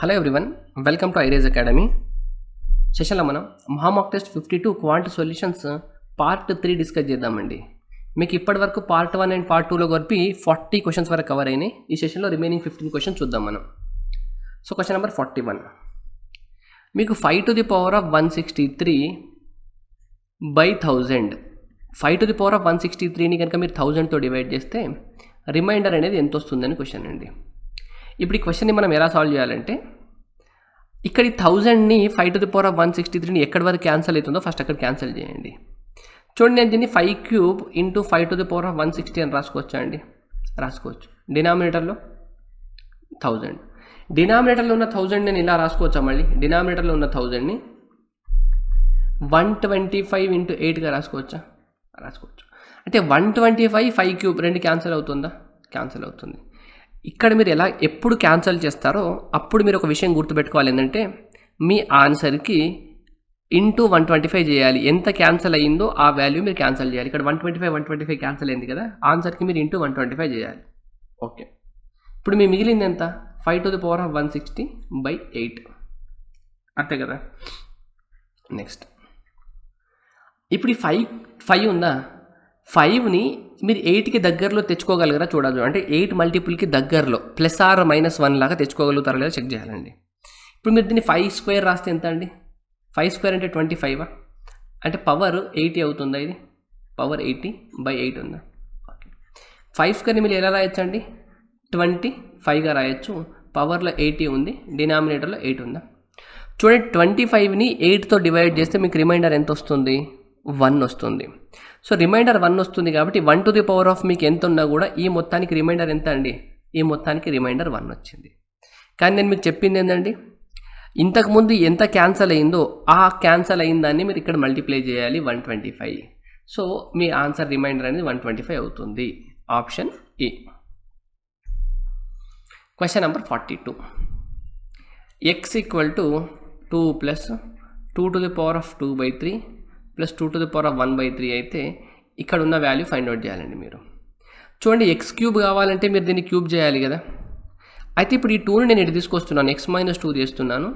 Hello everyone, welcome to iRage academy. సెషన్లో మనం మహామాక్ test 52 quant solutions part 3 discuss చేద్దామండి. మీకు ఇప్పటి వరకు పార్ట్ 1 అండ్ పార్ట్ 2లో కలిపి 40 క్వశ్చన్స్ వరకు కవర్ అయినాయి. ఈ సెషన్లో రిమైనింగ్ 15 క్వశ్చన్స్ చూద్దాం మనం. సో క్వశ్చన్ నెంబర్ 41, మీకు 5 to the power of 163 by 1000, 5 to the power of 163ని కనుక మీరు 1000తో డివైడ్ చేస్తే రిమైండర్ అనేది ఎంత వస్తుందని క్వశ్చన్ అండి. ఇప్పుడు ఈ క్వశ్చన్ని మనం ఎలా సాల్వ్ చేయాలంటే, ఇక్కడ ఈ 1000ని 5 to the power of 163ని ఎక్కడి వరకు క్యాన్సిల్ అవుతుందో ఫస్ట్ అక్కడ క్యాన్సిల్ చేయండి. చూడండి, నేను దీన్ని 5 cube into 5 to the power of 160 అని రాసుకోవచ్చా అండి? రాసుకోవచ్చు. డినామినేటర్లో 1000, డినామినేటర్లో ఉన్న 1000 నేను ఇలా రాసుకోవచ్చా? మళ్ళీ డినామినేటర్లో ఉన్న 1000ని 125 into 8గా రాసుకోవచ్చా? రాసుకోవచ్చు. అంటే 125 5 cube రెండు క్యాన్సిల్ అవుతుందా? క్యాన్సిల్ అవుతుంది. ఇక్కడ మీరు ఎప్పుడు క్యాన్సిల్ చేస్తారో అప్పుడు మీరు ఒక విషయం గుర్తుపెట్టుకోవాలి, ఏంటంటే మీ ఆన్సర్కి ఇంటూ 125 చేయాలి. ఎంత క్యాన్సిల్ అయ్యిందో ఆ వాల్యూ మీరు క్యాన్సిల్ చేయాలి. ఇక్కడ 125 క్యాన్సిల్ అయింది కదా, ఆన్సర్కి మీరు ఇంటూ 125 చేయాలి. ఓకే, ఇప్పుడు మీ మిగిలింది ఎంత? 5 to the power of 160 by 8, అంతే కదా. నెక్స్ట్, ఇప్పుడు ఈ 5 ఉందా, 5ని మీరు 8కి దగ్గరలో తెచ్చుకోగలగరా చూడదు. అంటే 8 మల్టిపుల్కి దగ్గరలో ప్లస్ ఆర్ మైనస్ 1 లాగా తెచ్చుకోగలుగుతారు లేదా చెక్ చేయాలండి. ఇప్పుడు మీరు దీన్ని 5 square రాస్తే ఎంత అండి? 5 square అంటే 25, అంటే పవర్ 80 అవుతుందా? ఇది పవర్ 80 by 8 ఉందా? ఓకే, 5 square మీరు ఎలా రాయొచ్చు అండి? 25గా రాయొచ్చు. పవర్లో 80 ఉంది, డినామినేటర్లో 8 ఉందా? చూడండి, 25ని 8తో డివైడ్ చేస్తే మీకు రిమైండర్ ఎంత వస్తుంది? 1 వస్తుంది. సో రిమైండర్ 1 వస్తుంది కాబట్టి 1 to the power of మీకు ఎంత ఉన్నా కూడా ఈ మొత్తానికి రిమైండర్ ఎంత అండి? ఈ మొత్తానికి రిమైండర్ 1 వచ్చింది. కానీ నేను మీకు చెప్పింది ఏంటండి, ఇంతకుముందు ఎంత క్యాన్సల్ అయిందో ఆ క్యాన్సల్ అయిన దాన్ని మీరు ఇక్కడ మల్టిప్లై చేయాలి 125. సో మీ ఆన్సర్ రిమైండర్ అనేది 125 అవుతుంది. Option A. Question number 42, x equal to 2 plus 2 to the power of 2 by 3 plus 2 to the power of 1 by 3 అయితే ఇక్కడ ఉన్న వాల్యూ ఫైండ్ అవుట్ చేయాలండి మీరు. చూడండి, ఎక్స్ క్యూబ్ కావాలంటే మీరు దీన్ని క్యూబ్ చేయాలి కదా. అయితే ఇప్పుడు ఈ 2ని నేను ఇటు తీసుకొస్తున్నాను, x - 2 చేస్తున్నాను,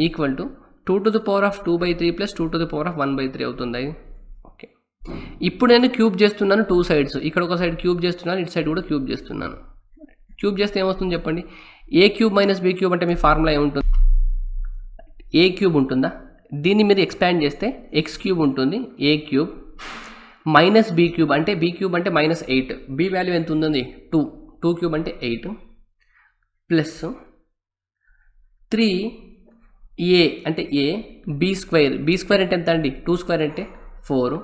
equal to 2 to the power of 2 by 3 plus 2 to the power of 1 by 3 అవుతుంది. ఓకే, ఇప్పుడు నేను క్యూబ్ చేస్తున్నాను 2 sides. ఇక్కడ ఒక సైడ్ క్యూబ్ చేస్తున్నాను, ఇటు సైడ్ కూడా క్యూబ్ చేస్తున్నాను. క్యూబ్ చేస్తే ఏమొస్తుంది చెప్పండి? ఏ క్యూబ్ మైనస్ బీ క్యూబ్ అంటే మీ ఫార్ములా ఏముంటుంది? ఏ క్యూబ్ ఉంటుందా? దీన్ని మీరు ఎక్స్పాండ్ చేస్తే ఎక్స్ క్యూబ్ ఉంటుంది, ఏ క్యూబ్ మైనస్ బీ క్యూబ్ అంటే బీ క్యూబ్ అంటే -8, బీ వాల్యూ ఎంత ఉందండి? 2 క్యూబ్ అంటే 8 ప్లస్ 3a అంటే a, బీ స్క్వేర్ అంటే ఎంత అండి? 2 స్క్వేర్ అంటే 4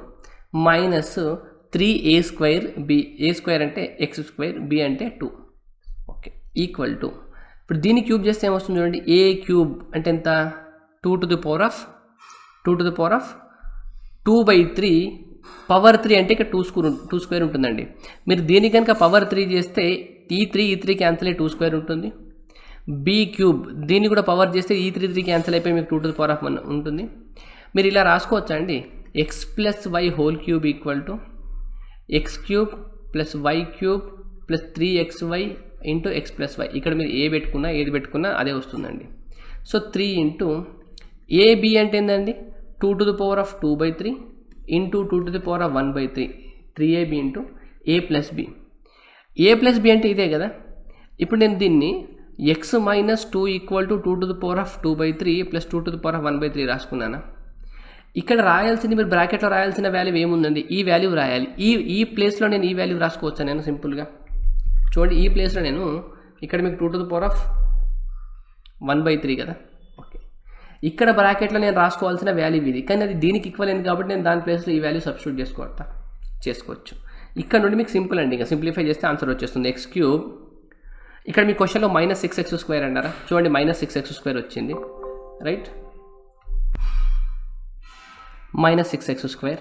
మైనస్ 3a స్క్వేర్ బి, ఏ స్క్వేర్ అంటే ఎక్స్ స్క్వేర్, బి అంటే 2. ఓకే, ఈక్వల్ టు ఇప్పుడు దీన్ని క్యూబ్ చేస్తే ఏమొస్తుంది చూడండి, ఏ క్యూబ్ అంటే ఎంత? 2 to the power of 2 by 3 power 3 అంటే ఇక్కడ 2 స్క్వేర్ ఉంటుందండి. మీరు దీని కనుక పవర్ 3 చేస్తే ఈ 3 క్యాన్సిల్ అయ్యి 2 స్క్వేర్ ఉంటుంది. బీ క్యూబ్ దీన్ని కూడా పవర్ చేస్తే ఈ 3 క్యాన్సిల్ అయిపోయి మీకు 2 to the power of 1 ఉంటుంది. మీరు ఇలా రాసుకోవచ్చా అండి? X plus y whole cube equal to x cube plus y cube plus 3xy into x plus y. ఇక్కడ మీరు ఏది పెట్టుకున్నా అదే వస్తుందండి. సో 3 ఇంటూ ఏబి అంటే ఏంటండి? 2 to the power of 2 by 3 into 2 to the power of 1 by 3, 3ab into a plus B. A plus B అంటే ఇదే కదా. ఇప్పుడు నేను దీన్ని x - 2 equal to 2 to the power of 2 by 3 plus 2 to the power of 1 by 3 రాసుకున్నానా? ఇక్కడ రాయాల్సింది మీరు బ్రాకెట్లో రాయాల్సిన వాల్యూ ఏముందండి? ఈ వాల్యూ రాయాలి. ఈ ప్లేస్లో నేను ఈ వాల్యూ రాసుకోవచ్చా నేను సింపుల్గా? చూడండి, ఈ ప్లేస్లో నేను ఇక్కడ మీకు 2 to the power of 1 by 3 కదా. ఓకే, ఇక్కడ బ్రాకెట్లో నేను రాసుకోవాల్సిన వాల్యూ ఇది, కానీ అది దీనికి ఈక్వల్ కాబట్టి నేను దాని ప్లేస్లో ఈ వాల్యూ సబ్స్టిట్యూట్ చేసుకోవచ్చు. ఇక్కడ నుండి మీకు సింపుల్ అండి, ఇంకా సింప్లిఫై చేస్తే ఆన్సర్ వచ్చేస్తుంది ఎక్స్ క్యూబ్. ఇక్కడ మీ క్వశ్చన్లో -6x² అన్నారా? చూడండి, -6x² వచ్చింది, రైట్? -6x².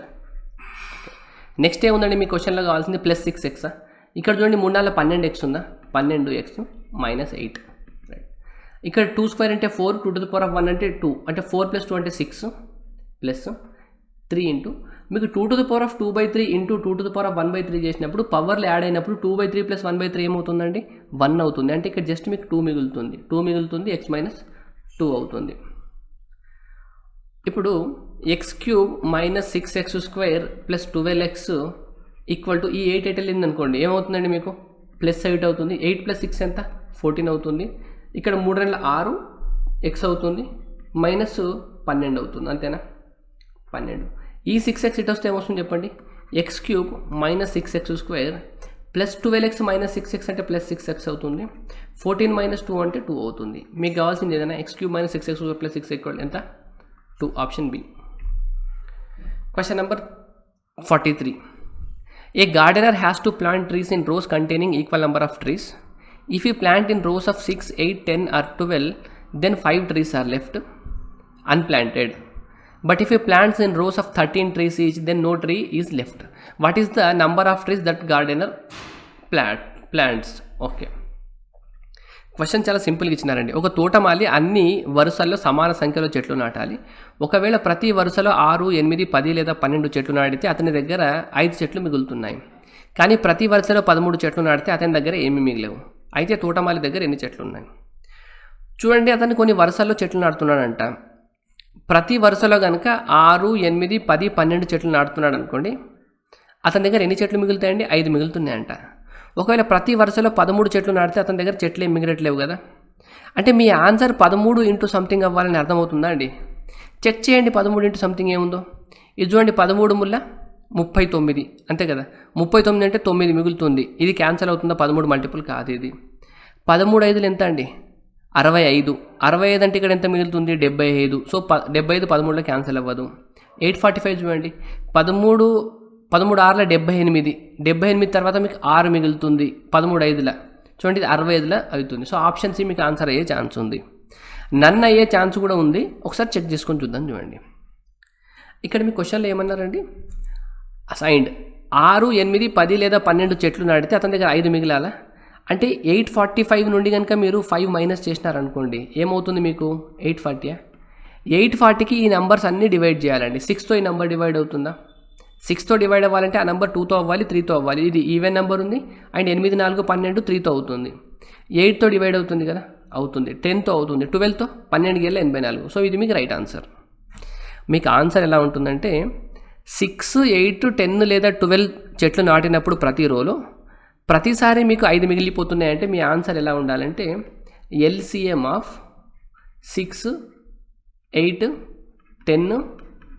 నెక్స్ట్ ఏముందండి మీ క్వశ్చన్లో కావాల్సింది +6x. ఇక్కడ చూడండి 3 4 12x ఉందా? 12x -8, right? ఇక్కడ 2 స్క్వేర్ అంటే 4, 2 to the power of 1 అంటే 2, అంటే 4 + 2 అంటే 6 ప్లస్ 3 ఇంటూ మీకు 2^2/3 ఇంటూ 2^1/3 చేసినప్పుడు పవర్లు యాడ్ అయినప్పుడు 2/3 + 1/3 ఏమవుతుందండి 1 అవుతుంది. అంటే ఇక్కడ జస్ట్ మీకు 2 మిగులుతుంది x - 2 అవుతుంది. ఇప్పుడు x³ - 6x² + 12x equal to ఈ 8 ఎటు వెళ్ళింది అనుకోండి ఏమవుతుందండి మీకు +8 అవుతుంది. 8 + 6 ఎంత 14 అవుతుంది. ఇక్కడ 3 2 6 x అవుతుంది -12 అవుతుంది. అంతేనా 12. ఈ 6x ఇటు వస్తే ఏమొస్తుంది చెప్పండి x³ - 6x² + 12x - 6x అంటే +6x అవుతుంది. 14 - 2 అంటే 2 అవుతుంది. మీకు కావాల్సింది ఏదైనా x³ - 6x² + 6 ఈక్వల్ ఎంత 2. Option B. Question number 43. A gardener has to plant trees in rows containing equal number of trees. If you plant in rows of 6, 8, 10 or 12, then 5 trees are left unplanted. But if you plant in rows of 13 trees each, then no tree is left. What is the number of trees that gardener plants? Okay. Question చాలా సింపుల్గా ఇచ్చినారండి. ఒక తోటమాలి అన్ని వరుసల్లో సమాన సంఖ్యలో చెట్లు నాటాలి. ఒకవేళ ప్రతి వరుసలో 6, 8, 10 లేదా 12 చెట్లు నాటితే అతని దగ్గర 5 చెట్లు మిగులుతున్నాయి. కానీ ప్రతి వరుసలో 13 చెట్లు నాటితే అతని దగ్గర ఏమీ మిగిలేవు. అయితే తోటమాలి దగ్గర ఎన్ని చెట్లు ఉన్నాయి చూడండి. అతను కొన్ని వరుసల్లో చెట్లు నాటుతున్నాడంట. ప్రతి వరుసలో కనుక 6, 8, 10, 12 చెట్లు నాటుతున్నాడు అనుకోండి. అతని దగ్గర ఎన్ని చెట్లు మిగులుతాయండి 5 మిగులుతున్నాయంట. ఒకవేళ ప్రతి వరుసలో 13 చెట్లు నాటితే అతని దగ్గర చెట్లు ఏం మిగలట్లేవు కదా. అంటే మీ ఆన్సర్ 13 ఇంటూ సంథింగ్ అవ్వాలని అర్థమవుతుందా అండి. చెక్ చేయండి 13 ఇంటూ సంథింగ్ ఏముందో. ఇది చూడండి 13 ముళ్ళ 39 అంతే కదా. 39 అంటే 9 మిగులుతుంది. ఇది క్యాన్సిల్ అవుతుందా 13 మల్టిపుల్ కాదు ఇది. 13 5లు ఎంత అండి 65. 65 అంటే ఇక్కడ ఎంత మిగులుతుంది 75. సో 75 13లో క్యాన్సిల్ అవ్వదు. 845 చూడండి 13 6ల 78. 78 తర్వాత మీకు 6 మిగులుతుంది 13 5ల చూడండి ఇది 65ల అవుతుంది. సో ఆప్షన్ సి మీకు ఆన్సర్ అయ్యే ఛాన్స్ ఉంది. నన్ను అయ్యే ఛాన్స్ కూడా ఉంది. ఒకసారి చెక్ చేసుకొని చూద్దాం చూడండి. ఇక్కడ మీ క్వశ్చన్లో ఏమన్నారండి అసైన్డ్ 6, 8, 10 లేదా 12 చెట్లు నాటితే అతని దగ్గర 5 మిగిలాలా. అంటే 845 నుండి కనుక మీరు 5 మైనస్ చేసినారనుకోండి ఏమవుతుంది మీకు 840. 840కి ఈ నెంబర్స్ అన్నీ డివైడ్ చేయాలండి. 6తో ఈ నెంబర్ డివైడ్ అవుతుందా. 6తో డివైడ్ అవ్వాలంటే ఆ నెంబర్ 2తో అవ్వాలి 3తో అవ్వాలి. ఇది ఈవెన్ నెంబర్ ఉంది. అండ్ 8 4 12 3తో అవుతుంది. 8తో డివైడ్ అవుతుంది కదా అవుతుంది. 10తో అవుతుంది. 12తో 12 గేళ్ళ 84. సో ఇది మీకు రైట్ ఆన్సర్. మీకు ఆన్సర్ ఎలా ఉంటుందంటే 6, 8, 10 లేదా 12 చెట్లు నాటినప్పుడు ప్రతి రోలో ప్రతిసారి మీకు 5 మిగిలిపోతున్నాయంటే మీ ఆన్సర్ ఎలా ఉండాలంటే LCM ఆఫ్ 6, 8, 10,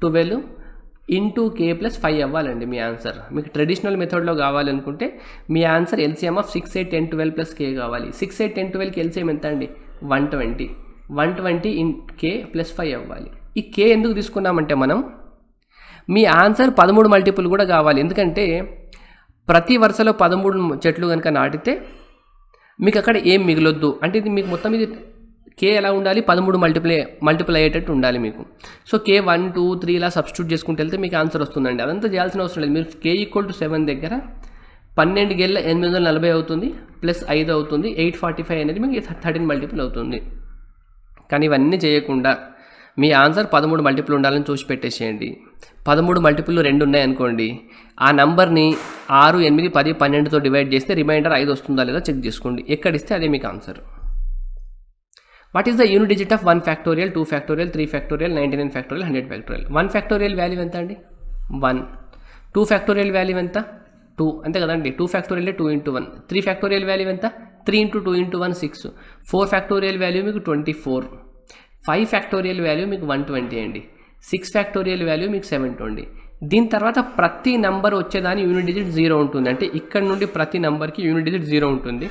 12 ఇంటూ K + 5 అవ్వాలండి మీ ఆన్సర్. మీకు ట్రెడిషనల్ మెథడ్లో కావాలనుకుంటే మీ ఆన్సర్ LCM ఆఫ్ 6, 8, 10, 12 + K కావాలి. 6, 8, 10, 12కి LCM ఎంత అండి 120. 120 ఇన్ K + 5 అవ్వాలి. ఈ K ఎందుకు తీసుకున్నామంటే మనం మీ ఆన్సర్ 13 మల్టిపుల్ కూడా కావాలి. ఎందుకంటే ప్రతి వరుసలో 13 చెట్లు కనుక నాటితే మీకు అక్కడ ఏం మిగలొద్దు. అంటే ఇది మీకు మొత్తం ఇది K ఎలా ఉండాలి 13 మల్టిపుల్ అయ్యేటట్టు ఉండాలి మీకు. సో K 1, 2, 3 ఇలా సబ్స్టిట్యూట్ చేసుకుంటూ వెళ్తే మీకు ఆన్సర్ వస్తుందండి. అదంతా చేయాల్సిన అవసరం లేదు. మీరు K = 7 దగ్గర 12 గేళ్ళ 840 అవుతుంది +5 అవుతుంది. 845 అనేది మీకు 13 మల్టిపుల్ అవుతుంది. కానీ ఇవన్నీ చేయకుండా మీ ఆన్సర్ 13 మల్టిపుల్ ఉండాలని చూసి పెట్టేసేయండి. 13 మల్టిపుల్ 2 ఉన్నాయనుకోండి ఆ నెంబర్ని 6, 8, 10, 12తో డివైడ్ చేస్తే రిమైండర్ 5 వస్తుందా లేదా చెక్ చేసుకోండి. ఎక్కడిస్తే అదే మీకు answer. What is the unit digit of 1 factorial 2 factorial 3 factorial 99 factorial 100 factorial. 1 factorial value ఎంత అండి 1. 2 ఫ్యాక్టోరియల్ వాల్యూ ఎంత 2 అంతే కదండి. 2 ఫ్యాక్టోరియల్ 2 × 1. 3 ఫ్యాక్టోరియల్ వాల్యూ ఎంత 3 × 2 × 1 6. 4 ఫ్యాక్టోరియల్ వాల్యూ మీకు 24. 5 ఫ్యాక్టోరియల్ వాల్యూ మీకు 120 అండి. 6 ఫ్యాక్టోరియల్ వాల్యూ మీకు 720. దీని తర్వాత ప్రతి నెంబర్ వచ్చేదాని యూనిట్ డిజిట్ 0 ఉంటుంది. అంటే ఇక్కడ నుండి ప్రతి నెంబర్కి యూనిట్ డిజిట్ 0 ఉంటుంది.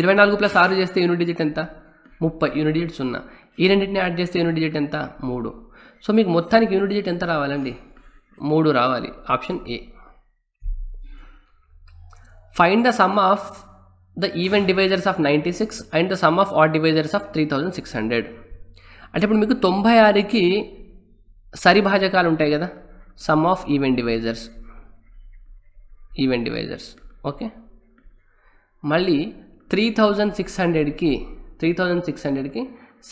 24 + 6 చేస్తే యూనిట్ డిజిట్ ఎంత 30. Unit digit 0. ఈ రెండింటిని యాడ్ చేస్తే యూనిట్ డిజిట్ ఎంత 3. సో మీకు మొత్తానికి యూనిట్ డిజిట్ ఎంత రావాలండి 3 రావాలి. Option A. Find the sum of the even divisors of 96 and the sum of odd divisors of 3600. అంటే ఇప్పుడు మీకు 96కి సరిభాజకాలు ఉంటాయి కదా some of even divisors okay. మళ్ళీ 3600కి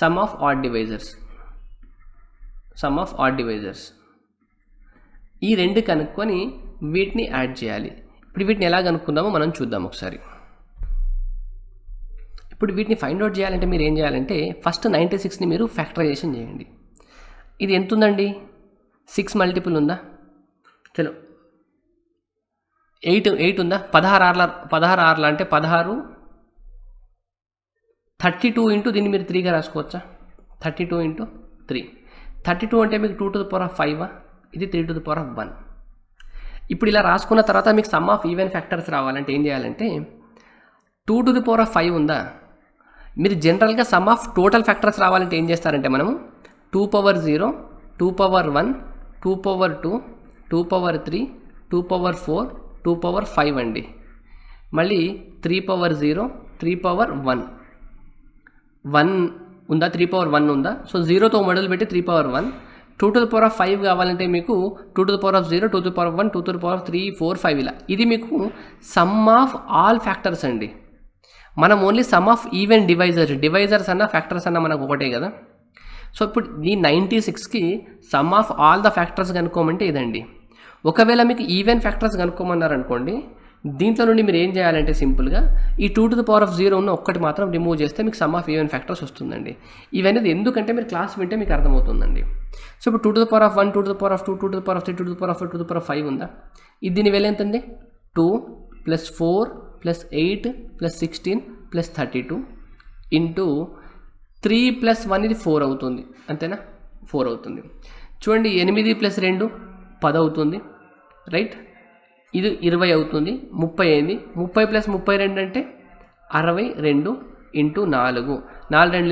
సమ్ ఆఫ్ ఆడ్ డివైజర్స్ ఈ రెండు కనుక్కొని వీటిని యాడ్ చేయాలి. ఇప్పుడు వీటిని ఎలా కనుక్కుందామో మనం చూద్దాం ఒకసారి. ఇప్పుడు వీటిని ఫైండ్ అవుట్ చేయాలంటే మీరు ఏం చేయాలంటే ఫస్ట్ 96ని మీరు ఫ్యాక్టరైజేషన్ చేయండి. ఇది ఎంత ఉందండి? 6 మల్టిపుల్ ఉందా? చలో 8 ఉందా? 16 ఆర్ల అంటే 16 32 ఇంటూ దీన్ని మీరు 3గా రాసుకోవచ్చా? 32 ఇంటూ 3. 32 అంటే మీకు 2 to the power of 5, ఇది 3 to the power of 1. ఇప్పుడు ఇలా రాసుకున్న తర్వాత మీకు సమ్ ఆఫ్ ఈవెన్ ఫ్యాక్టర్స్ రావాలంటే ఏం చేయాలంటే 2 to the power of 5 ఉందా? మీరు జనరల్గా సమ్ ఆఫ్ టోటల్ ఫ్యాక్టర్స్ రావాలంటే ఏం చేస్తారంటే మనము 2 power 0, 2 power 1, 2 power 2, 2 power 3, 2 power 4, 2 power 5 అండి. మళ్ళీ 3 power 0, 3 power 1 ఉందా? 3 power 1 ఉందా? సో 0తో మొదలుపెట్టి 3 power 1. 2 to the power of 5 కావాలంటే మీకు 2 to the power of 0, 2 to the power of 1, 2 to the power of 3, 4, 5 ఇలా. ఇది మీకు సమ్ ఆఫ్ ఆల్ ఫ్యాక్టర్స్ అండి. మనం only sum of even divisors అన్న ఫ్యాక్టర్స్ అన్న మనకు ఒకటే కదా. సో ఇప్పుడు ఈ 96కి sum of all the factors కనుక్కోమంటే ఇదండి. ఒకవేళ మీకు ఈవెన్ ఫ్యాక్టర్స్ కనుక్కోమన్నారనుకోండి, దీంట్లో నుండి మీరు ఏం చేయాలంటే సింపుల్గా ఈ 2 to the power of 0 ఉన్న ఒక్కటి మాత్రం రిమూవ్ చేస్తే మీకు సమ్ ఆఫ్ ఈవెన్ ఫ్యాక్టర్స్ వస్తుందండి. ఇవన్నీ ఎందుకంటే మీరు క్లాస్ వింటే మీకు అర్థమవుతుందండి. సో ఇప్పుడు 2 to the power of 1, 2 to the power of 2, 2 to the power of 3, 2 to the power of 4, 2 to the power of 5 ఉందా? ఇది దీని వేల ఎంతండి? 2 + 4 + 8 + 16 + 32 ఇంటూ 3 + 1 ఇది 4 అవుతుంది. అంతేనా? 4 అవుతుంది. చూడండి 8 + 2 10 అవుతుంది, రైట్? ఇది 20 అవుతుంది, 30 అయింది. 30 + 32 అంటే 62 ఇంటూ 4, 4 2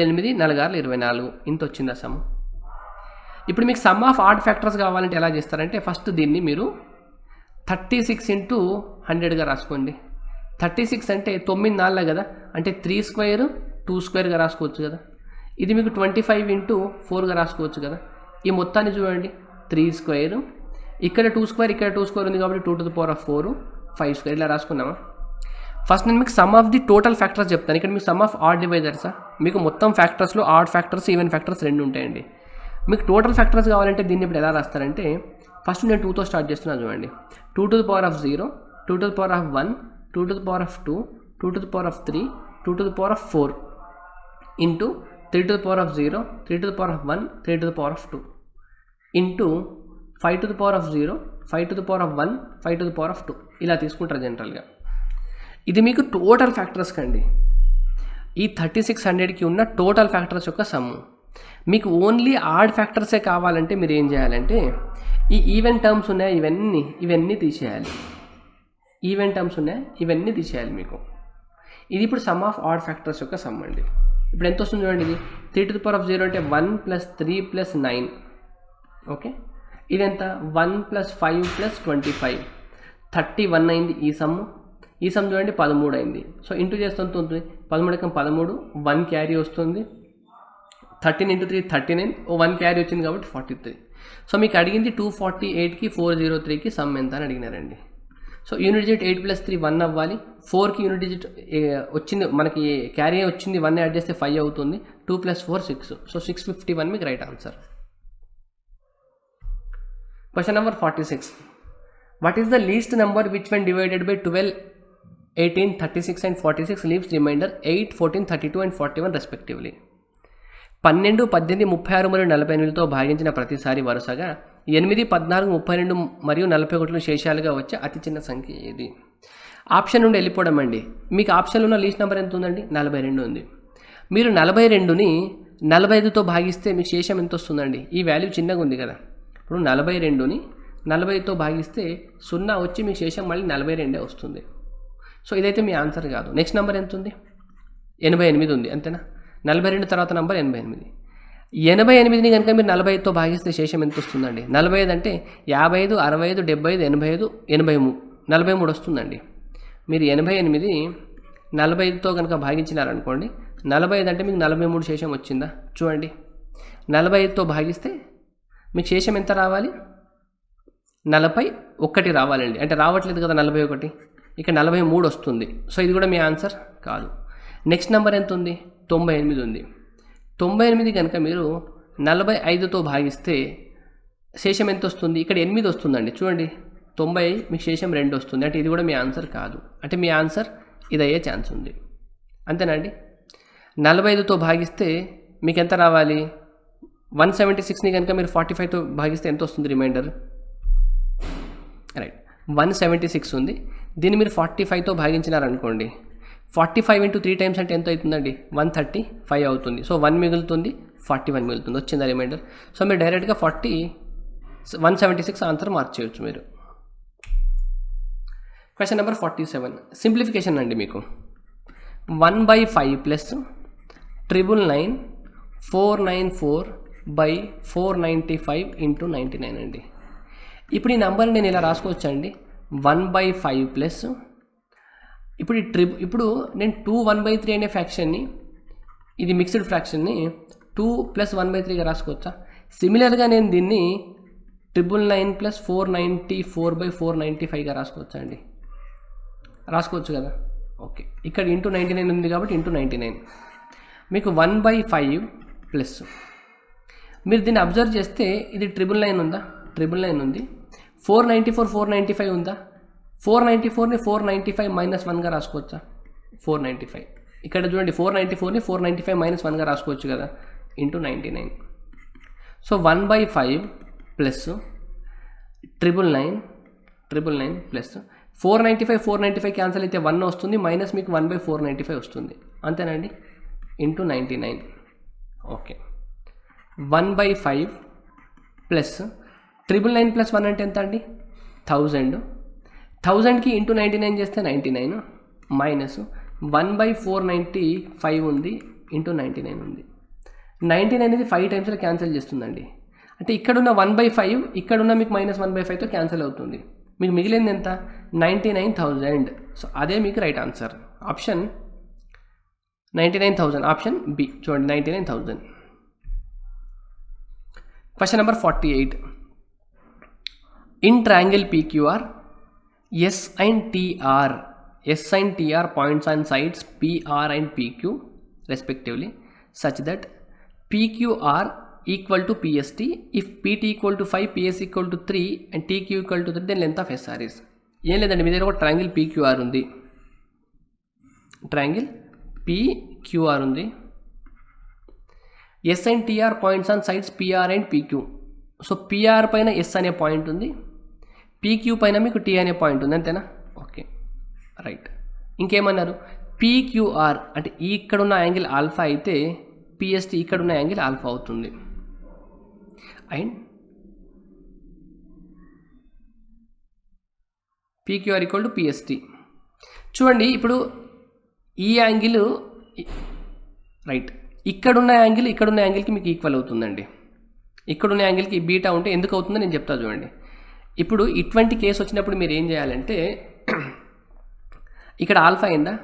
8, 4 6 24 ఇంత వచ్చింది ఆ సమ్. ఇప్పుడు మీకు సమ్ ఆఫ్ ఆడ్ ఫ్యాక్టర్స్ కావాలంటే ఎలా చేస్తారంటే ఫస్ట్ దీన్ని మీరు 36 ఇంటూ 100గా రాసుకోండి. 36 అంటే 9 4 కదా, అంటే 3 స్క్వేర్ 2 స్క్వేర్గా రాసుకోవచ్చు కదా. ఇది మీకు 25 ఇంటూ 4గా రాసుకోవచ్చు కదా. ఈ మొత్తాన్ని చూడండి, 3 స్క్వేర్, ఇక్కడ 2 స్క్వేర్, ఇక్కడ 2 స్క్వేర్ ఉంది కాబట్టి 2 to the power of 4, 5 square ఇలా రాసుకున్నామా. ఫస్ట్ నేను మీకు some of the total factors చెప్తాను. ఇక్కడ మీకు సమ్ ఆఫ్ ఆడ్ డివైజర్సా? మీకు మొత్తం ఫ్యాక్టర్స్లో ఆడ్ ఫ్యాక్టర్స్ ఈవెన్ ఫ్యాక్టర్స్ రెండు ఉంటాయండి. మీకు టోటల్ ఫ్యాక్టర్స్ కావాలంటే దీన్ని ఇప్పుడు ఎలా రాస్తారంటే ఫస్ట్ నేను 2తో స్టార్ట్ చేస్తున్నాను చూడండి. 2 to the power of 0, 2 to the power of 1, 2 to the power of 2, 2 to the power of 3, 2 to the power of 4 into 3 to the power of 0, 3 to the power of 1, 3 to the power of 2 into 5 to the power of 0, 5 to the power of 1, 5 to the power of 2 ఇలా తీసుకుంటారు జనరల్గా. ఇది మీకు total factors కండి. ఈ 3600కి ఉన్న total factors యొక్క some. మీకు ఓన్లీ ఆడ్ ఫ్యాక్టర్సే కావాలంటే మీరు ఏం చేయాలంటే ఈ ఈవెన్ టర్మ్స్ ఉన్నాయి ఇవన్నీ తీసేయాలి. ఈవెన్ టర్మ్స్ ఉన్నాయి ఇవన్నీ తీసేయాలి మీకు. ఇది ఇప్పుడు సమ్ ఆఫ్ ఆడ్ ఫ్యాక్టర్స్ యొక్క సమ్ అండి. ఇప్పుడు ఎంత వస్తుంది చూడండి. ఇది 3 to the power of 0 అంటే 1 + 3 + 9, ఓకే. ఇదెంత? 1 + 5 + 25, 31 అయింది ఈ సమ్. ఈ సమ్ చూడండి 13 అయింది. సో ఇంటూ చేస్తే ఎంత ఉంటుంది? 13 13, 1 క్యారీ వస్తుంది. 13 × 3 39, 1 క్యారీ వచ్చింది కాబట్టి 43. సో మీకు అడిగింది 248కి 403కి సమ్ ఎంత అని అడిగినారండి. సో యూనిట్ డిజిట్ 8 + 3 1 అవ్వాలి. 4కి యూనిట్ డిజిట్ వచ్చింది, మనకి క్యారీ వచ్చింది 1 యాడ్ చేస్తే 5 అవుతుంది. 2 + 4 6. సో 651 మీకు right answer. Question number 46. What is the least number which when divided by 12, 18, 36 and 46 leaves remainder 8, 14, 32 and 41 respectively? 12, 18, 36 మరియు 48తో భాగించిన ప్రతిసారి వరుసగా 8, 14, 32 మరియు 41 శేషాలుగా వచ్చే అతి చిన్న సంఖ్య ఏది? ఆప్షన్ నుండి వెళ్ళిపోవడం అండి. మీకు ఆప్షన్లో ఉన్న లీస్ట్ నెంబర్ ఎంత ఉందండి? 42 ఉంది. మీరు 42ని 45తో భాగిస్తే మీకు శేషం ఎంత వస్తుందండి? ఈ వాల్యూ చిన్నగా ఉంది కదా. ఇప్పుడు 42ని 40తో భాగిస్తే 0 వచ్చి మీకు శేషం మళ్ళీ 42 వస్తుంది. సో ఇదైతే మీ ఆన్సర్ కాదు. నెక్స్ట్ నెంబర్ ఎంత ఉంది? 88 ఉంది, అంతేనా? 42 తర్వాత నెంబర్ 88. 88ని కనుక మీరు 45తో భాగిస్తే శేషం ఎంత వస్తుందండి? 45 అంటే 55, 65, 75, 85, 83, 43 వస్తుందండి. మీరు 88 45తో కనుక భాగించినారనుకోండి, 45 అంటే మీకు 43 శేషం వచ్చిందా? చూడండి, 45తో భాగిస్తే మీకు శేషం ఎంత రావాలి? 41 రావాలండి. అంటే రావట్లేదు కదా 41, ఇక 43 వస్తుంది. సో ఇది కూడా మీ ఆన్సర్ కాదు. నెక్స్ట్ నెంబర్ ఎంత ఉంది? 98 ఉంది. 98 కనుక మీరు 45తో భాగిస్తే శేషం ఎంత వస్తుంది? ఇక్కడ 8 వస్తుందండి. చూడండి 90 మీకు శేషం 2 వస్తుంది. అంటే ఇది కూడా మీ ఆన్సర్ కాదు. అంటే మీ ఆన్సర్ ఇది అయ్యే ఛాన్స్ ఉంది. అంతేనండి. 45తో భాగిస్తే మీకు ఎంత రావాలి? 176ని కనుక మీరు 45తో భాగిస్తే ఎంత వస్తుంది రిమైండర్? రైట్, 176 ఉంది. దీన్ని మీరు 45తో భాగించినారనుకోండి, 45 × 3 టైమ్స్ అంటే ఎంత అవుతుందండి? 135 అవుతుంది. సో 1 మిగులుతుంది, 41 మిగులుతుంది. వచ్చిందా రిమైండర్? సో మీరు డైరెక్ట్గా 176 ఆన్సర్ మార్చేయచ్చు మీరు. క్వశ్చన్ నెంబర్ 47 సింప్లిఫికేషన్ అండి. మీకు 1/5 ప్లస్ 999 494/495 × 99 అండి. ఇప్పుడు ఈ నెంబర్ని నేను ఇలా రాసుకోవచ్చు అండి. 1/5 ప్లస్ ఇప్పుడు నేను 2 1/3 అనే ఫ్రాక్షన్ని, ఇది మిక్స్డ్ ఫ్రాక్షన్ని 2 + 1/3గా రాసుకోవచ్చా? సిమిలర్గా నేను దీన్ని 999 + 494/495గా రాసుకోవచ్చా అండి? రాసుకోవచ్చు కదా. ఓకే, ఇక్కడ ఇంటూ 99 ఉంది కాబట్టి ఇంటూ 99 మీకు 1/5 ప్లస్, మీరు దీన్ని అబ్జర్వ్ చేస్తే ఇది 999 ఉందా? 999 ఉంది. 495 ఉందా? 494ని 495 - 1గా రాసుకోవచ్చా? 495 ఇక్కడ చూడండి, 494ని 495 - 1గా రాసుకోవచ్చు కదా, into 99. So 1/5 plus 999 plus 495 cancel అయితే 1 వస్తుంది, మైనస్ మీకు 1/495 వస్తుంది. అంతేనండి, ఇంటూ 99. ఓకే, 1/5 ప్లస్ 999 + 1 అంటే ఎంత అండి? 1000. 1000కి ఇంటూ 99 చేస్తే 99 మైనస్ 1/495 ఉంది, ఇంటూ 99 ఉంది. 99 అనేది 5 టైమ్స్లో క్యాన్సిల్ చేస్తుందండి. అంటే ఇక్కడున్న 1/5 ఇక్కడున్న మీకు -1/5తో క్యాన్సిల్ అవుతుంది. మీకు మిగిలింది ఎంత? 99,000. సో అదే మీకు right answer. Option 99,000, option B. చూడండి 99,000. Question number 48 in triangle PQR S and TR points on sides PR and PQ respectively such that PQR equal to PST if PT equal to 5, PS equal to 3 and TQ equal to 3, then length of SR is. ఏం లేదండి, మీ దగ్గర ఒక triangle PQR ఉంది. Triangle PQR ఉంది. S and TR points on sides PR and PQ. So PR పైన S అనే point ఉంది, PQ పైన మీకు T అనే పాయింట్ ఉంది. అంతేనా? Okay, right. ఇంకేమన్నారు? PQR అంటే ఇక్కడున్న యాంగిల్ ఆల్ఫా అయితే PST ఇక్కడున్న యాంగిల్ ఆల్ఫా అవుతుంది. And PQR equal to PST. చూడండి, ఇప్పుడు ఈ యాంగిల్ రైట్, ఇక్కడున్న యాంగిల్కి మీకు ఈక్వల్ అవుతుందండి. ఇక్కడున్న యాంగిల్కి బీటా ఉంటే ఎందుకు అవుతుందో నేను చెప్తా చూడండి. ఇప్పుడు ఇటువంటి కేసు వచ్చినప్పుడు మీరు ఏం చేయాలంటే, ఇక్కడ ఆల్ఫా అయిందా,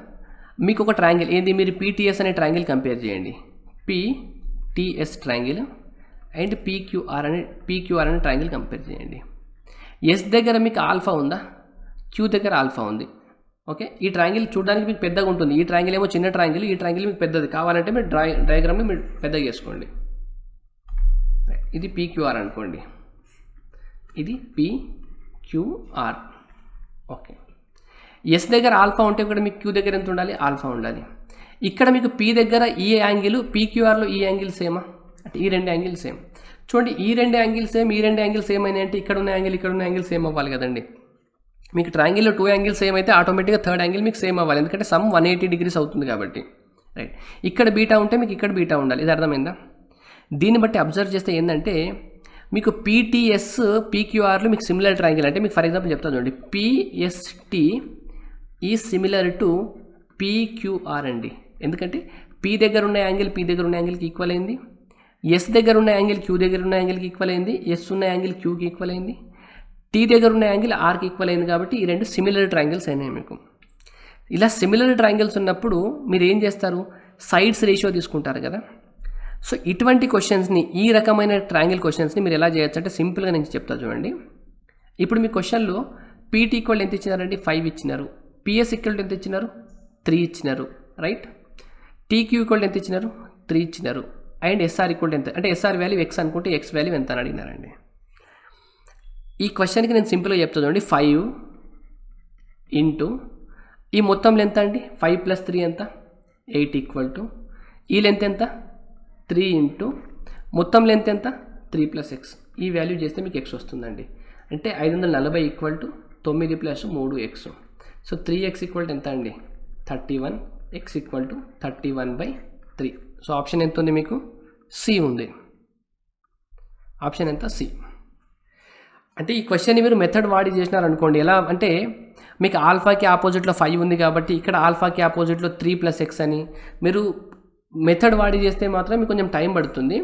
మీకు ఒక ట్రయాంగిల్ ఏంది, మీరు PTS అనే ట్రయాంగిల్ కంపేర్ చేయండి. PTS ట్రయాంగిల్ అండ్ PQR అనే ట్రయాంగిల్ కంపేర్ చేయండి. ఎస్ దగ్గర మీకు ఆల్ఫా ఉందా, క్యూ దగ్గర ఆల్ఫా ఉంది. ఓకే, ఈ ట్రయాంగిల్ చూడడానికి మీకు పెద్దగా ఉంటుంది. ఈ ట్రయాంగిల్ ఏమో చిన్న ట్రయాంగిల్, ఈ ట్రయాంగిల్ మీకు పెద్దది. కావాలంటే మీరు డయాగ్రామ్ని మీరు పెద్దగా చేసుకోండి. ఇది PQR అనుకోండి, ఇది PQR. ఓకే, ఎస్ దగ్గర ఆల్ఫా ఉంటే ఇక్కడ మీకు క్యూ దగ్గర ఎంత ఉండాలి? ఆల్ఫా ఉండాలి. ఇక్కడ మీకు P దగ్గర ఈ యాంగిల్, PQRలో ఈ యాంగిల్ సేమా అంటే ఈ రెండు యాంగిల్ సేమ్. చూడండి, ఈ రెండు యాంగిల్ సేమ్ అయినాయి అంటే ఇక్కడ ఉన్న యాంగిల్ సేమ్ అవ్వాలి కదండి. మీకు ట్రయాంగిల్లో 2 యాంగిల్స్ సేమ్ అయితే ఆటోమేటిక్గా థర్డ్ యాంగిల్ మీకు సేమ్ అవ్వాలి, ఎందుకంటే సమ్ 180 degrees అవుతుంది కాబట్టి. రైట్, ఇక్కడ బీటా ఉంటే మీకు ఇక్కడ బీటా ఉండాలి. ఇది అర్థమైందా? దీన్ని బట్టి అబ్జర్వ్ చేస్తే ఏంటంటే, మీకు PTS PQRలో మీకు సిమిలర్ ట్రయాంగిల్ అంటే మీకు ఫర్ ఎగ్జాంపుల్ చెప్తాను చూడండి, PST ఈ సిమిలర్ టు PQR అండి. ఎందుకంటే P దగ్గర ఉన్న యాంగిల్కి ఈక్వల్ అయింది, S దగ్గర ఉన్న యాంగిల్ Q దగ్గర ఉన్న యాంగిల్కి ఈక్వల్ అయింది, S ఉన్న యాంగిల్ Qకి ఈక్వల్ అయింది, T దగ్గర ఉన్న యాంగిల్ Rకి ఈక్వల్ అయింది. కాబట్టి ఈ రెండు సిమిలర్ ట్రయాంగిల్స్ అయినాయి మీకు. ఇలా సిమిలర్ ట్రయాంగిల్స్ ఉన్నప్పుడు మీరు ఏం చేస్తారు? సైడ్స్ రేషియో తీసుకుంటారు కదా. సో ఇటువంటి క్వశ్చన్స్ని, ఈ రకమైన ట్రయాంగిల్ క్వశ్చన్స్ని మీరు ఎలా చేయొచ్చు అంటే సింపుల్గా నేను చెప్తా చూడండి. ఇప్పుడు మీ క్వశ్చన్లో PT ఈక్వల్ ఎంత ఇచ్చినారండి? 5 ఇచ్చినారు. PS ఈక్వల్ ఎంత ఇచ్చినారు? 3 ఇచ్చినారు. రైట్, TQ ఈక్వల్ ఎంత ఇచ్చినారు? 3 ఇచ్చినారు. అండ్ SR ఈక్వల్ ఎంత అంటే SR వాల్యూ X అనుకుంటే X వాల్యూ ఎంత అని అడిగినారండి. ఈ క్వశ్చన్కి నేను సింపుల్గా చెప్తాను చూడండి. 5 ఇంటూ ఈ మొత్తం లెంత్ అండి 5 + 3 ఎంత 8 ఈక్వల్ టు ఈ లెంత్ ఎంత 3 ఇంటూ మొత్తం లెంత్ ఎంత 3 + x. ఈ వాల్యూ చేస్తే మీకు x వస్తుందండి. అంటే 540 equal to 9 + 3x. So 3x equal to ఎంత అండి 31, x equal to 31/3. So option ఎంత ఉంది మీకు సి ఉంది. ఆప్షన్ ఎంత సి. అంటే ఈ క్వశ్చన్ మీరు మెథడ్ వాడి చేసినారనుకోండి ఎలా అంటే మీకు ఆల్ఫాకి ఆపోజిట్లో 5 ఉంది కాబట్టి ఇక్కడ ఆల్ఫాకి ఆపోజిట్లో 3 + x అని మీరు మెథడ్ వాడి చేస్తే మాత్రం మీకు కొంచెం టైం పడుతుంది.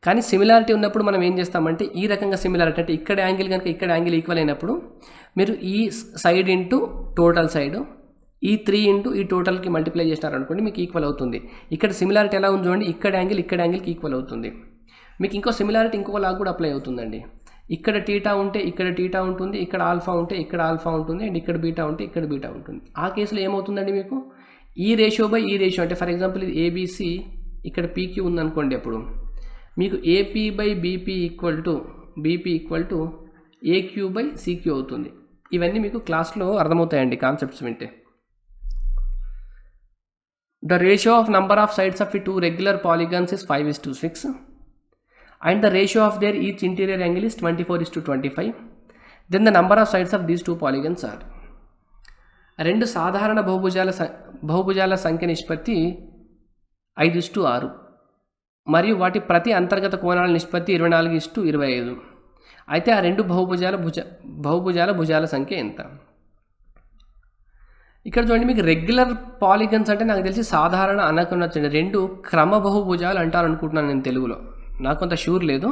కానీ సిమిలారిటీ ఉన్నప్పుడు మనం ఏం చేస్తామంటే ఈ రకంగా సిమిలారిటీ అంటే ఇక్కడ యాంగిల్ కనుక ఇక్కడ యాంగిల్ ఈక్వల్ అయినప్పుడు మీరు ఈ సైడ్ ఇంటూ టోటల్ సైడ్ ఈ 3 ఇంటూ ఈ టోటల్కి మల్టిప్లై చేసినారనుకోండి మీకు ఈక్వల్ అవుతుంది. ఇక్కడ సిమిలారిటీ ఎలా ఉంది చూడండి, ఇక్కడ యాంగిల్కి ఈక్వల్ అవుతుంది. మీకు ఇంకో సిమిలారిటీ ఇంకో లాగా కూడా అప్లై అవుతుందండి. ఇక్కడ టీటా ఉంటే ఇక్కడ టీటా ఉంటుంది, ఇక్కడ ఆల్ఫా ఉంటే ఇక్కడ ఆల్ఫా ఉంటుంది, అండ్ ఇక్కడ బీటా ఉంటే ఇక్కడ బీటా ఉంటుంది. ఆ కేసులో ఏమవుతుందండి మీకు ఈ రేషియో బై ఈ రేషియో అంటే ఫర్ ఎగ్జాంపుల్ ఇది ఏబీసీ ఇక్కడ పీక్యూ ఉందనుకోండి, అప్పుడు మీకు AP by BP equal to AQ by CQ అవుతుంది. ఇవన్నీ మీకు క్లాస్లో అర్థమవుతాయండి కాన్సెప్ట్స్ వింటే. The ratio of number of sides of 2 regular polygons is 5:6 and the ratio of their each interior angle is 24:25. then the number of sides of these two polygons are. రెండు సాధారణ బహుభుజాల సంఖ్య నిష్పత్తి 5:6 మరియు వాటి ప్రతి అంతర్గత కోణాల నిష్పత్తి 24:25. అయితే ఆ రెండు బహుభుజాల భుజాల సంఖ్య ఎంత? ఇక్కడ చూడండి, మీకు రెగ్యులర్ పాలిగన్స్ అంటే నాకు తెలిసి సాధారణ అనకున్నచ్చండి. రెండు క్రమ బహుభుజాలు అంటారు అనుకుంటున్నాను నేను తెలుగులో, నాకు కొంత షూర్ లేదు.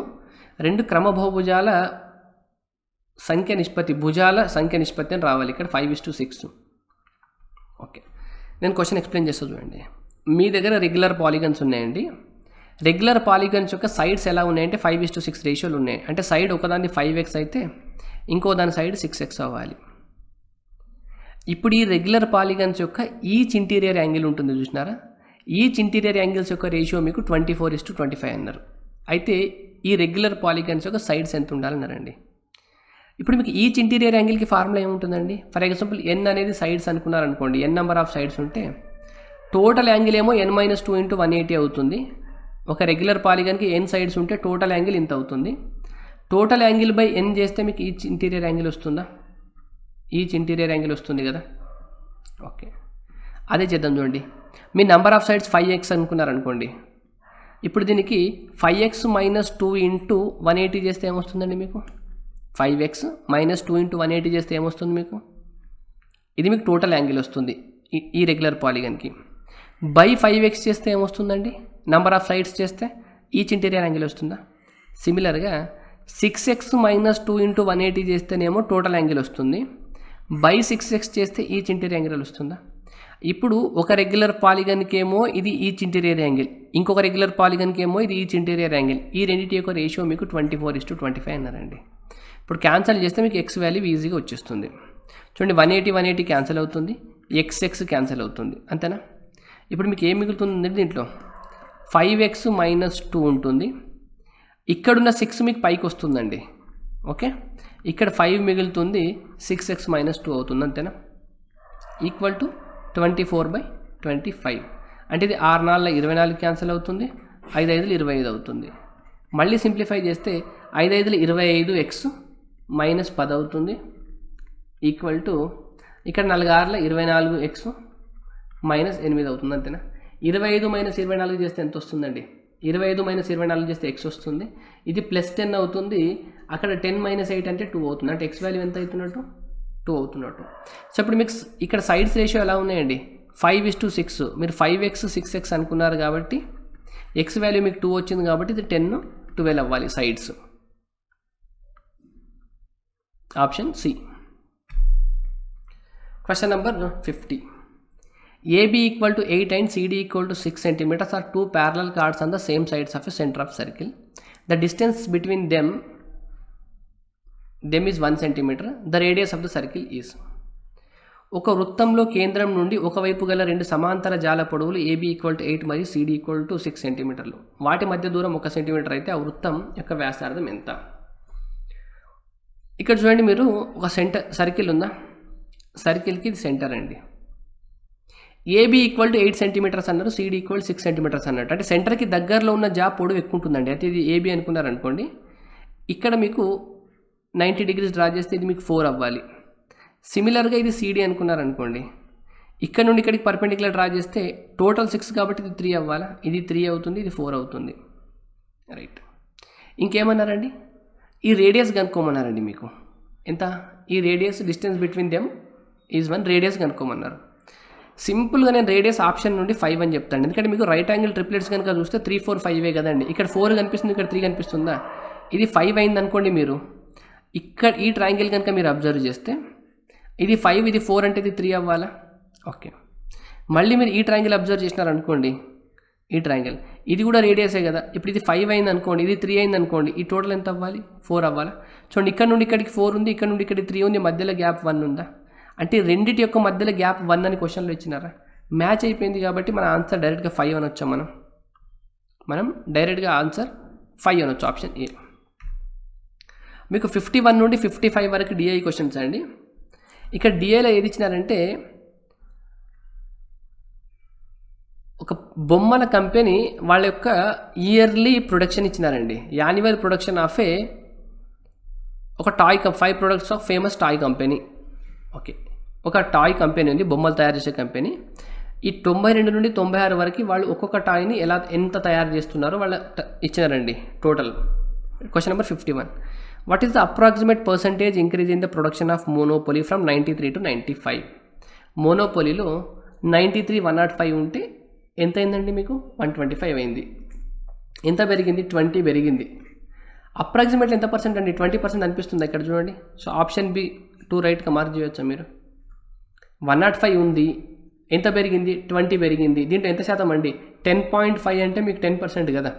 రెండు క్రమ బహుభుజాల సంఖ్య నిష్పత్తి భుజాల సంఖ్య నిష్పత్తి అని రావాలి ఇక్కడ 5:6. ఓకే, నేను క్వశ్చన్ ఎక్స్ప్లెయిన్ చేస్తా చూడండి. మీ దగ్గర రెగ్యులర్ పాలిగన్స్ ఉన్నాయండి. రెగ్యులర్ పాలిగన్స్ యొక్క సైడ్స్ ఎలా ఉన్నాయంటే 5:6 రేషియోలు ఉన్నాయి. అంటే సైడ్ ఒకదాన్ని 5x అయితే ఇంకో దాని సైడ్ 6x అవ్వాలి. ఇప్పుడు ఈ రెగ్యులర్ పాలిగన్స్ యొక్క ఈచ్ ఇంటీరియర్ యాంగిల్ ఉంటుంది చూసినారా, ఈచ్ ఇంటీరియర్ యాంగిల్స్ యొక్క రేషియో మీకు 24:25 అన్నారు. అయితే ఈ రెగ్యులర్ పాలిగన్స్ యొక్క సైడ్స్ ఎంత ఉండాలన్నారండి. ఇప్పుడు మీకు ఈచ్ ఇంటీరియర్ యాంగిల్కి ఫార్ములా ఏముంటుందండి? ఫర్ ఎగ్జాంపుల్ n అనేది సైడ్స్ అనుకున్నారనుకోండి, n నెంబర్ ఆఫ్ సైడ్స్ ఉంటే టోటల్ యాంగిల్ ఏమో n - 2 × 180 అవుతుంది. ఒక రెగ్యులర్ పాలిగన్కి n సైడ్స్ ఉంటే టోటల్ యాంగిల్ ఇంత అవుతుంది. టోటల్ యాంగిల్ బై n చేస్తే మీకు ఈచ్ ఇంటీరియర్ యాంగిల్ వస్తుందా? ఈచ్ ఇంటీరియర్ యాంగిల్ వస్తుంది కదా. ఓకే, అదే చేద్దాం చూడండి. మీ నెంబర్ ఆఫ్ సైడ్స్ 5x అనుకున్నారనుకోండి, ఇప్పుడు దీనికి 5x - 2 × 180 చేస్తే ఏమొస్తుందండి మీకు? 5x - 2 × 180 చేస్తే ఏమొస్తుంది మీకు? ఇది మీకు టోటల్ యాంగిల్ వస్తుంది ఈ రెగ్యులర్ పాలిగన్కి. బై 5x చేస్తే ఏమొస్తుందండి? నెంబర్ ఆఫ్ సైడ్స్ చేస్తే ఈచ్ ఇంటీరియర్ యాంగిల్ వస్తుందా? సిమిలర్గా 6x - 2 × 180 చేస్తేనేమో టోటల్ యాంగిల్ వస్తుంది. బై 6x చేస్తే ఈచ్ ఇంటీరియర్ యాంగిల్ వస్తుందా? ఇప్పుడు ఒక రెగ్యులర్ పాలిగన్కి ఏమో ఇది ఈచ్ ఇంటీరియర్ యాంగిల్, ఇంకొక రెగ్యులర్ పాలిగన్కి ఏమో ఇది ఈచ్ ఇంటీరియర్ యాంగిల్. ఈ రెండింటి యొక్క రేషియో మీకు 24:25 అన్నారండి. ఇప్పుడు క్యాన్సిల్ చేస్తే మీకు x వాల్యూ ఈజీగా వచ్చేస్తుంది. చూడండి, 180 క్యాన్సిల్ అవుతుంది, x క్యాన్సిల్ అవుతుంది, అంతేనా? ఇప్పుడు మీకు ఏం మిగులుతుంది దీంట్లో? 5x - 2 ఉంటుంది. ఇక్కడున్న 6 మీకు పైకి వస్తుందండి. ఓకే, ఇక్కడ 5 మిగులుతుంది, 6x - 2 అవుతుంది, అంతేనా? Equal to 24/25. అంటే ఇది 6 × 4 = 24 క్యాన్సిల్ అవుతుంది, 5 × 5 = 25 అవుతుంది. మళ్ళీ సింప్లిఫై చేస్తే 5 × 5 = 25x - 10 అవుతుంది. ఈక్వల్ టు ఇక్కడ 4 × 6 = 24x - 8 అవుతుంది, అంతేనా? 25 - 24 చేస్తే ఎంత వస్తుందండి? 25 - 24 చేస్తే x వస్తుంది. ఇది +10 అవుతుంది. అక్కడ 10 - 8 అంటే 2 అవుతుంది. అంటే x వాల్యూ ఎంత అవుతున్నట్టు? 2 అవుతున్నట్టు. సో ఇప్పుడు మీకు ఇక్కడ సైడ్స్ రేషియో ఎలా ఉన్నాయండి? 5:6. మీరు 5x 6x అనుకున్నారు కాబట్టి x వాల్యూ మీకు 2 వచ్చింది కాబట్టి ఇది 10 12 అవ్వాలి sides. Option C. Question number 50. AB = 8 and CD = 6 cm are two parallel chords on the same sides of a center of circle. The distance between them is 1 cm. The radius of the circle is. ఒక వృత్తంలో కేంద్రం నుండి ఒకవైపు గల రెండు సమాంతర జాల పొడవులు AB = 8 మరియు CD = 6 సెంటీమీటర్లు. వాటి మధ్య దూరం 1 సెంటీమీటర్ అయితే ఆ వృత్తం యొక్క వ్యాసార్థం ఎంత? ఇక్కడ చూడండి మీరు ఒక సర్కిల్ ఉందా, సర్కిల్కి ఇది సెంటర్ అండి. ఏబీ ఈక్వల్ టు 8 సెంటీమీటర్స్ అన్నారు, సిడి ఈక్వల్ 6 సెంటీమీటర్స్ అన్నట్టు. అంటే సెంటర్కి దగ్గరలో ఉన్న జా పొడవు ఎక్కువ ఉంటుందండి. అయితే ఇది ఏబీ అనుకున్నారనుకోండి, ఇక్కడ మీకు 90 డిగ్రీస్ డ్రా చేస్తే ఇది మీకు 4 అవ్వాలి. సిమిలర్గా ఇది సిడి అనుకున్నారనుకోండి, ఇక్కడ నుండి ఇక్కడికి పర్పెండిక్యులర్ డ్రా చేస్తే టోటల్ 6 కాబట్టి ఇది 3 అవ్వాలా, ఇది 3 అవుతుంది, ఇది 4 అవుతుంది. రైట్. ఇంకేమన్నారండి, ఈ రేడియస్ కనుక్కోమన్నారండి మీకు. ఎంత? ఈ radius distance between them is 1 radius కనుక్కోమన్నారు. సింపుల్గా నేను రేడియస్ ఆప్షన్ నుండి 5 అని చెప్తాను. ఎందుకంటే మీకు రైట్ యాంగిల్ ట్రిప్లెట్స్ కనుక చూస్తే 3, 4, 5 కదండి. ఇక్కడ 4 కనిపిస్తుంది, ఇక్కడ 3 కనిపిస్తుందా, ఇది 5 అయింది అనుకోండి. మీరు ఇక్కడ ఈ ట్రయాంగిల్ కనుక మీరు అబ్జర్వ్ చేస్తే ఇది 5, ఇది 4 అంటే ఇది 3 అవ్వాలా. ఓకే. మళ్ళీ మీరు ఈ ట్రయాంగిల్ అబ్జర్వ్ చేసినారనుకోండి, ఈ ట్రయాంగిల్ ఇది కూడా రేడియసే కదా. ఇప్పుడు ఇది 5 అయింది అనుకోండి, ఇది 3 అయింది అనుకోండి, ఈ టోటల్ ఎంత అవ్వాలి, 4 అవ్వాలా. చూడండి, ఇక్కడ నుండి ఇక్కడికి 4 ఉంది, ఇక్కడ నుండి ఇక్కడికి 3 ఉంది, మధ్యలో గ్యాప్ 1 ఉందా. అంటే రెండింటి యొక్క మధ్యలో గ్యాప్ 1 అని క్వశ్చన్లో ఇచ్చినారా, మ్యాచ్ అయిపోయింది. కాబట్టి మన ఆన్సర్ డైరెక్ట్గా 5 అనొచ్చు. మనం డైరెక్ట్గా ఆన్సర్ 5 అనొచ్చు, ఆప్షన్ ఏ. మీకు 51 నుండి 55 వరకు డిఐ క్వశ్చన్స్ అండి. ఇక్కడ డిఐలో ఏది ఇచ్చినారంటే, ఒక బొమ్మల కంపెనీ వాళ్ళ యొక్క ఇయర్లీ ప్రొడక్షన్ ఇచ్చినారండి. యాన్యువల్ ప్రొడక్షన్ ఆఫ్ ఒక toy 5 products of famous toy company. Okay, ఒక టాయ్ కంపెనీ ఉంది, బొమ్మలు తయారు చేసే కంపెనీ. ఈ 92 నుండి 96 వరకు వాళ్ళు ఒక్కొక్క టాయ్ని ఎంత తయారు చేస్తున్నారో వాళ్ళ ఇచ్చినారండి total. Question number 51. What is the approximate percentage increase in the production of monopoly from 93 to 95? మోనోపోలీలో 93 105 ఉంటే ఎంత అయిందండి మీకు, 125 అయింది. ఎంత పెరిగింది, 20 పెరిగింది. అప్రాక్సిమేట్లీ ఎంత పర్సెంట్ అండి, 20% అనిపిస్తుంది ఇక్కడ చూడండి. సో ఆప్షన్ బి 2 రైట్గా మార్క్ చేయొచ్చా మీరు. 105 ఉంది, ఎంత పెరిగింది, 20 పెరిగింది. దీంట్లో ఎంత శాతం అండి, 10.5 అంటే మీకు 10% కదా.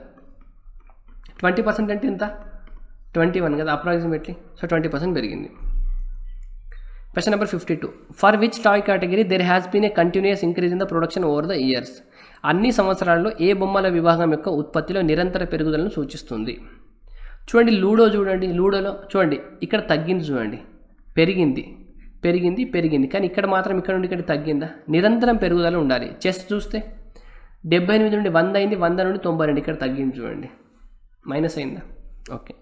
20% అంటే ఎంత, 21 కదా అప్రాక్సిమేట్లీ. సో 20% పెరిగింది. Question number 52. For which toy category there has been a continuous increase in the production over the years? అన్ని సంవత్సరాల్లో ఏ బొమ్మల విభాగం యొక్క ఉత్పత్తిలో నిరంతర పెరుగుదలను సూచిస్తుంది? చూడండి, లూడో చూడండి, లూడోలో చూడండి ఇక్కడ తగ్గింది, చూడండి పెరిగింది పెరిగింది పెరిగింది, కానీ ఇక్కడ మాత్రం ఇక్కడ నుండి ఇక్కడ తగ్గిందా, నిరంతరం పెరుగుదల ఉండాలి. చెస్ చూస్తే 78 నుండి 100 అయింది, 100 నుండి 92 ఇక్కడ తగ్గింది, చూడండి మైనస్ అయిందా. ఓకే.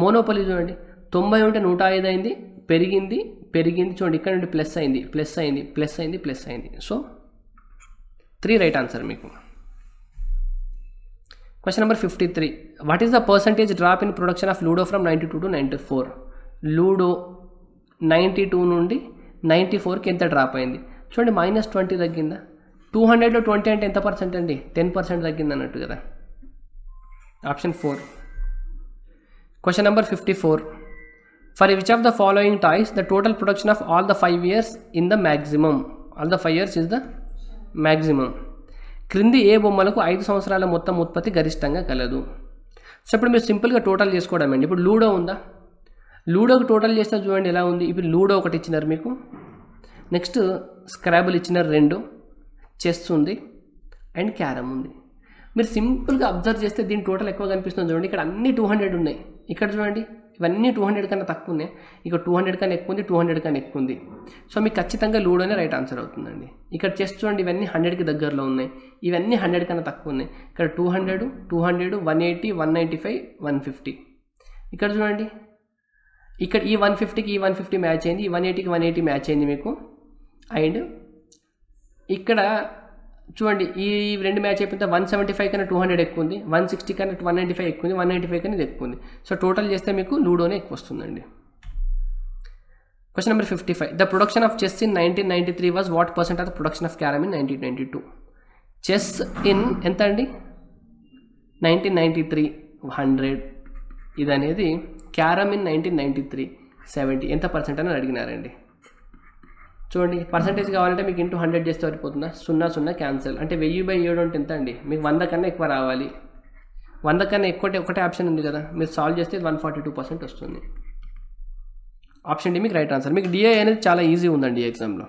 మోనోపోలీ చూడండి 90 నుండి 105 అయింది, పెరిగింది పెరిగింది, చూడండి ఇక్కడ నుండి ప్లస్ అయింది ప్లస్ అయింది ప్లస్ అయింది ప్లస్ అయింది. సో 3 రైట్ ఆన్సర్ మీకు. Question number 53. What is the percentage drop in production of ludo from 92 to 94? Ludo 92 నుండి 94కి ఎంత డ్రాప్ అయింది చూడండి, -20 తగ్గిందా. 200లో 20 అంటే ఎంత పర్సెంట్ అండి, 10% తగ్గింది అన్నట్టు కదా. Option 4. Question number 54. For which of the following toys the total production of all the 5 years in the maximum? All the 5 years is the maximum. క్రింది ఏ బొమ్మలకు 5 సంవత్సరాల మొత్తం ఉత్పత్తి గరిష్టంగా కలదు? సో ఇప్పుడు మీరు సింపుల్గా టోటల్ చేసుకోవడం అండి. ఇప్పుడు లూడో ఉందా, లూడోకి టోటల్ చేస్తే చూడండి ఎలా ఉంది. ఇప్పుడు లూడో ఒకటి ఇచ్చినారు మీకు, నెక్స్ట్ స్క్రాబుల్ ఇచ్చినారు 2, చెస్ ఉంది అండ్ క్యారమ్ ఉంది. మీరు సింపుల్గా అబ్జర్వ్ చేస్తే దీని టోటల్ ఎక్కువ కనిపిస్తుంది చూడండి. ఇక్కడ అన్ని 200 ఉన్నాయి, ఇక్కడ చూడండి ఇవన్నీ 200 కన్నా తక్కువ ఉన్నాయి, ఇక్కడ 200 కన్నా ఎక్కువ ఉంది, 200 కన్నా ఎక్కువ ఉంది. సో మీకు ఖచ్చితంగా లూడోనే రైట్ ఆన్సర్ అవుతుందండి. ఇక్కడ చెస్ చూడండి ఇవన్నీ 100కి దగ్గరలో ఉన్నాయి, ఇవన్నీ 100 కన్నా తక్కువ ఉన్నాయి. ఇక్కడ 200, 180, 195, 150. ఇక్కడ చూడండి ఇక్కడ ఈ 150కి ఈ 150 మ్యాచ్ అయింది, ఈ 180కి 180 మ్యాచ్ అయింది మీకు. అండ్ ఇక్కడ చూడండి ఈ 2 మ్యాచ్ అయిపోతే 175 కన్నా 200 ఎక్కువ ఉంది, 160 కన్నా 195 ఎక్కువ ఉంది, 195 కన్నా ఇది ఎక్కువ ఉంది. సో టోటల్ చేస్తే మీకు లూడోనే ఎక్కువ వస్తుందండి. Question number 55. The production of chess in 1993 was what percent of the production of carrom in 1992? Chess in ఎంత అండి, 1993 100, ఇది అనేది క్యారమ్ ఇన్ 1993 70, ఎంత పర్సెంట్ అని అడిగినారండి. చూడండి పర్సంటేజ్ కావాలంటే మీకు ఇంటూ 100 చేస్తే సరిపోతుందా, 0 క్యాన్సల్. అంటే 1000/7 అంటే ఎంత అండి, మీకు 100 కన్నా ఎక్కువ రావాలి. 100 కన్నా ఎక్కువ ఒకటే ఆప్షన్ ఉంది కదా, మీరు సాల్వ్ చేస్తే 142% వస్తుంది. ఆప్షన్ డి మీకు రైట్ ఆన్సర్. మీకు డిఐ అనేది చాలా ఈజీ ఉందండి ఈ ఎగ్జామ్లో.